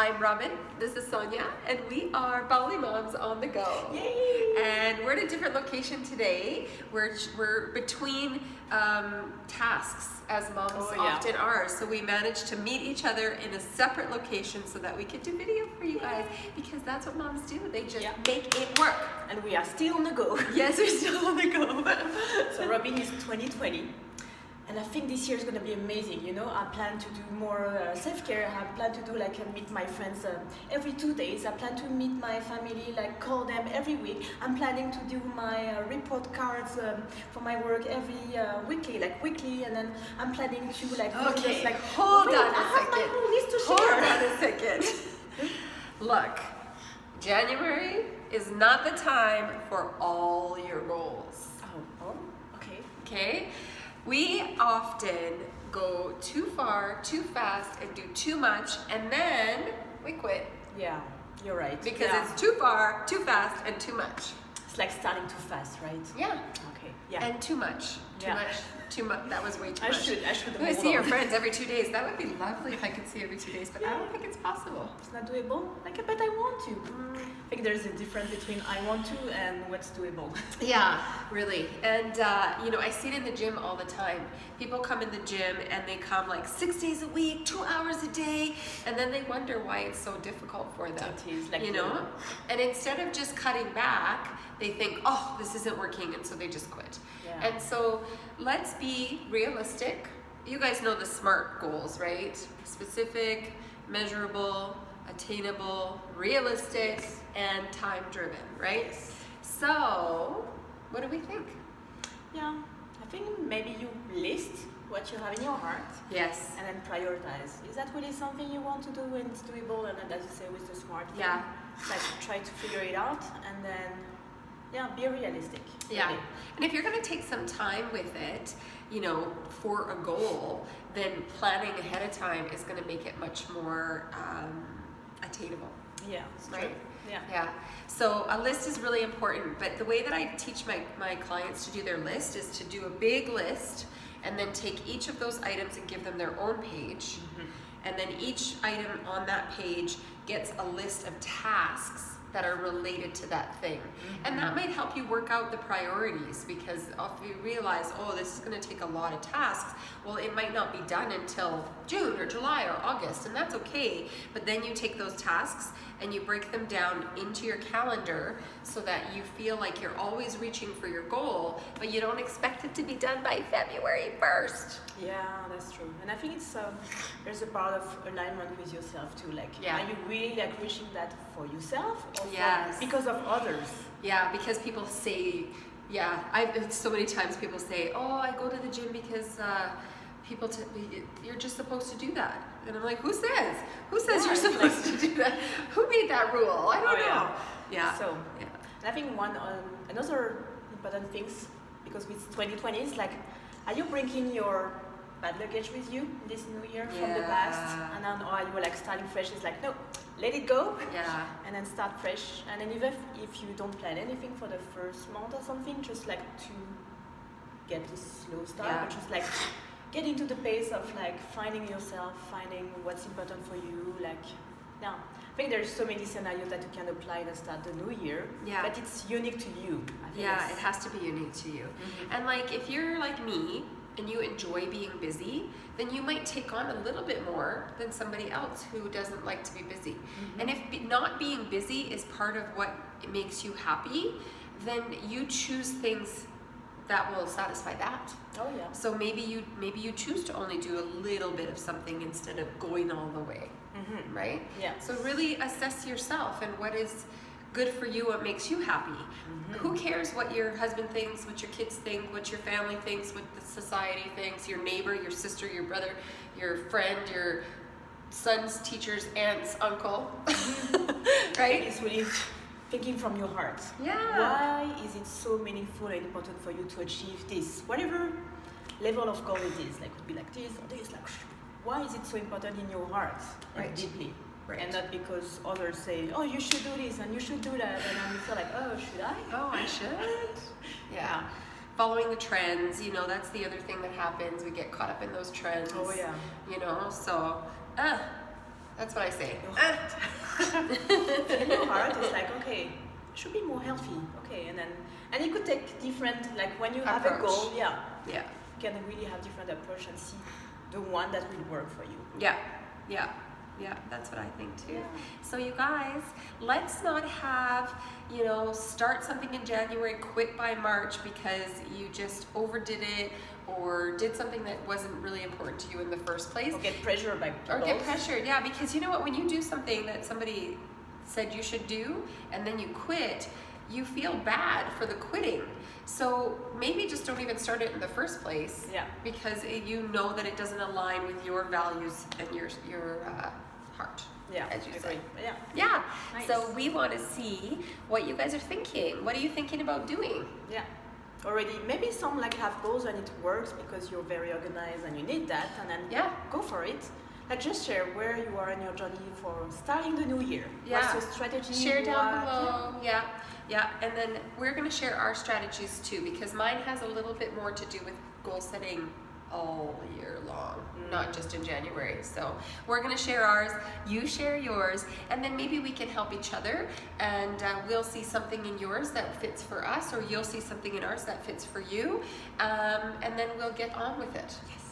I'm Robin, this is Sonia, and we are Bali Moms on the Go. Yay! And we're at a different location today. We're between tasks, as moms often are. So we managed to meet each other in a separate location so that we could do video for you guys, because that's what moms do. They just make it work. And we are still on the go. Yes, we're still on the go. So Robin is 2020. And I think this year is going to be amazing. You know, I plan to do more self-care. I plan to do meet my friends every 2 days. I plan to meet my family, call them every week. I'm planning to do my report cards for my work every weekly. And then I'm planning to hold on a I have my second. whole list to share. Hold on a second. Look, January is not the time for all your goals. Oh, okay. Okay? We often go too far, too fast, and do too much, and then we quit. Yeah, you're right. Because it's too far, too fast, and too much. It's like starting too fast, right? Yeah. Okay. Yeah. And too much. Too much. That was way too much. I should I see your friends every 2 days. That would be lovely if I could see every 2 days, but I don't think it's possible. It's not doable. I bet I want to. I think there's a difference between I want to and what's doable. Yeah, really. And I see it in the gym all the time. People come in the gym and they come 6 days a week, 2 hours a day, and then they wonder why it's so difficult for them. It is, And instead of just cutting back, they think, oh, this isn't working, and so they just quit. Yeah. And so let's be realistic. You guys know the SMART goals, right? Specific, measurable, attainable, realistic, and time-driven, right? Yes. So, what do we think? Yeah, I think maybe you list what you have in your heart. Yes. And then prioritize. Is that really something you want to do and it's doable? And then, as you say, with the SMART thing, Yeah. try to figure it out and then, be realistic. Yeah. Really. And if you're going to take some time with it, for a goal, then planning ahead of time is going to make it much more attainable. Yeah, it's true. Right? Yeah. So a list is really important, but the way that I teach my clients to do their list is to do a big list and then take each of those items and give them their own page. And then each item on that page gets a list of tasks that are related to that thing. And that might help you work out the priorities, because if you realize, oh, this is going to take a lot of tasks, well, it might not be done until June or July or August, and that's okay. But then you take those tasks and you break them down into your calendar so that you feel like you're always reaching for your goal, but you don't expect it to be done by February 1st. Yeah, that's true. And I think it's there's a part of alignment with yourself too. Are you really reaching that for yourself or because of others? Yeah, because people say, I've so many times people say, oh, I go to the gym because you're just supposed to do that. And I'm like, who says? Who says you're supposed to do that? Who made that rule? I don't know. Yeah. So, and I think another important things, because with 2020 is are you bringing your bad luggage with you this new year from the past? And then are you starting fresh? It's no, let it go. Yeah. And then start fresh. And then even if you don't plan anything for the first month or something, just to get this slow start, but just get into the pace of finding yourself, finding what's important for you. I think there's so many scenarios that you can apply and start the new year. Yeah. But it's unique to you. It has to be unique to you. And if you're like me and you enjoy being busy, then you might take on a little bit more than somebody else who doesn't like to be busy. And if not being busy is part of what makes you happy, then you choose things that will satisfy that. Oh yeah. So maybe you choose to only do a little bit of something instead of going all the way. Right? Yeah. So really assess yourself and what is good for you, what makes you happy. Who cares what your husband thinks, what your kids think, what your family thinks, what the society thinks, your neighbor, your sister, your brother, your friend, your son's teacher's aunt's uncle. Right? It's really thinking from your heart. Yeah. Why is it so meaningful and important for you to achieve this? Whatever level of goal it is, could be this or this, why is it so important in your heart? Deeply. Right. And not because others say, oh, you should do this and you should do that, and then you feel oh, should I? Oh, I should? Yeah. Following the trends, that's the other thing that happens. We get caught up in those trends. Oh, yeah. So That's what I say. Your heart. In your heart, it's like, okay, I should be more healthy. Okay, and it could take different, like when you have a Approach. goal, Yeah. you can really have different approach and see the one that will work for you. Yeah. Yeah. Yeah, that's what I think too. Yeah. So you guys, let's not have, start something in January, quit by March because you just overdid it or did something that wasn't really important to you in the first place. Or get pressured by people. Or get pressured, yeah, because you know what, when you do something that somebody said you should do and then you quit, you feel bad for the quitting. So maybe just don't even start it in the first place. Yeah. Because you know that it doesn't align with your values and your heart. Yeah, as you I say. agree. Yeah. Yeah. Nice. So we want to see what you guys are thinking. What are you thinking about doing? Yeah. Already, maybe some like have goals and it works because you're very organized and you need that, and then go for it. Like just share where you are in your journey for starting the new year. Yeah. What's your strategy? Share down below. Yeah. Yeah. And then we're going to share our strategies too, because mine has a little bit more to do with goal setting all year long, not just in January. So we're going to share ours, you share yours, and then maybe we can help each other, and we'll see something in yours that fits for us, or you'll see something in ours that fits for you, and then we'll get on with it. Yes.